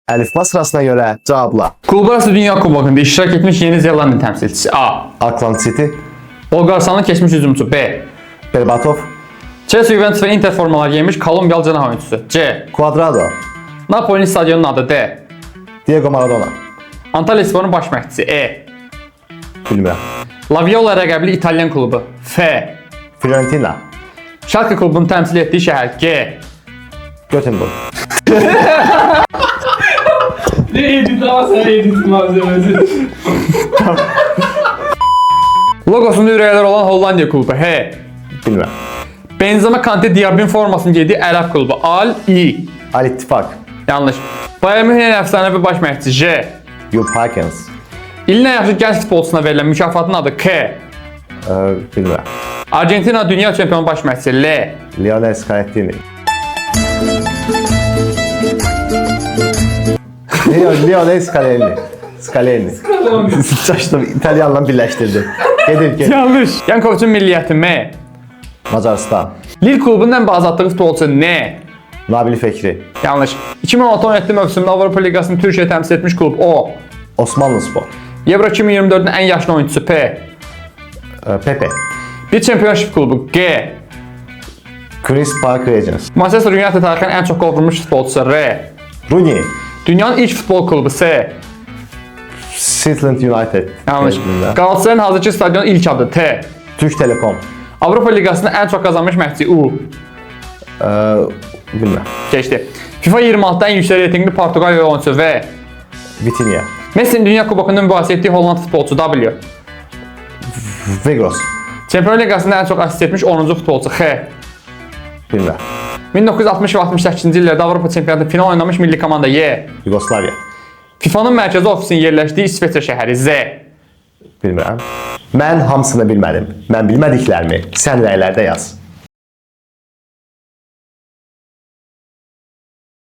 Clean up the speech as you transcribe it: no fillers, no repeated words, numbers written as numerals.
Əlifba sırasına görə cavabla. Klub arası Dünya Kubokunda iştirak etmiş Yeni Zelanda təmsilçisi A. Auckland City, Bolqarıstanın keçmiş hücumçusu B. Berbatov, Chelsea, Juventus və Inter formalar giymiş Kolumbiyalı cənah oyunçusu C. Cuadrado, Napoli'nin stadionunun adı D. Diego Maradona. Antalya Spor'un baş məşqçisi E. Bilmirəm. La Viola rəqəbli İtalyan klubu F. Fiorentina, Schalke klubunun təmsil etdiyi şəhər G. Göteborg. Ne edit ama sana edit malzemesi. Logosunda ürəklər olan Hollandiya klubu H. Bilmirəm. Benzema Kante Diabin formasını giydiyi Ərəb klubu Al-I. Al-İttifak, Yanlış. Bayern Münhenin əfsanəvi baş məşqçisi J. Jupp Heynckes. İlin ən yaxşı gənc futbolçusuna verilən mükafatın adı K. Bilmirəm. Argentina dünya çempionu baş məşqçisi L. Lionel Scaloni. Lionel Scaloni. Scaloni. Çaşdım, İtalyanla birləşdirdim. Gedir. Yanlış. Yankovic'in milliyyəti M. Macaristan. Lille klubunun ən bazatdığı futbolçusu N. Nabil Fekri. Yanlış. 2016-17 mövsümündə Avropa Liqasını Türkiyə təmsil etmiş klub O. Osmanlı Spor. Euro 2024-ün ən yaşlı oyunçusu P. Pepe. Bir çempionship klubu G. Chris Park Rangers. Manchester United tarixinin ən çox qol vurmuş futbolçusu R. Rooney. Dünyanın ilk futbol klubu S. Sheffield United. Yanlış. Bilmirəm. Galatasarayın hazırki stadionun ilk adı T. Türk Telekom. Avropa Liqasını ən çox qazanmış məşqçi U. Bilmirəm. Keçdi. FIFA 26-da ən yüksək reytinqli Portuqaliya oyunçusu V. Vitinha. Messi'nin Dünya Kubokunda mübahisə etdiyi Holland futbolçusu W. Vegros. Çempionlar Liqasında ən çox asist etmiş 10-cu futbolçu X. Bilmirəm. 1960 və 68-ci illərdə Avropa çempionatında final oynamış milli komanda Y. Yugoslavya. FIFA'nın mərkəzi ofisinin yerləşdiyi İsveçrə şəhəri Z. Bilmirəm. Mən hamısını bilmədim. Mən bilmədiklərimi sən rəylərdə yaz.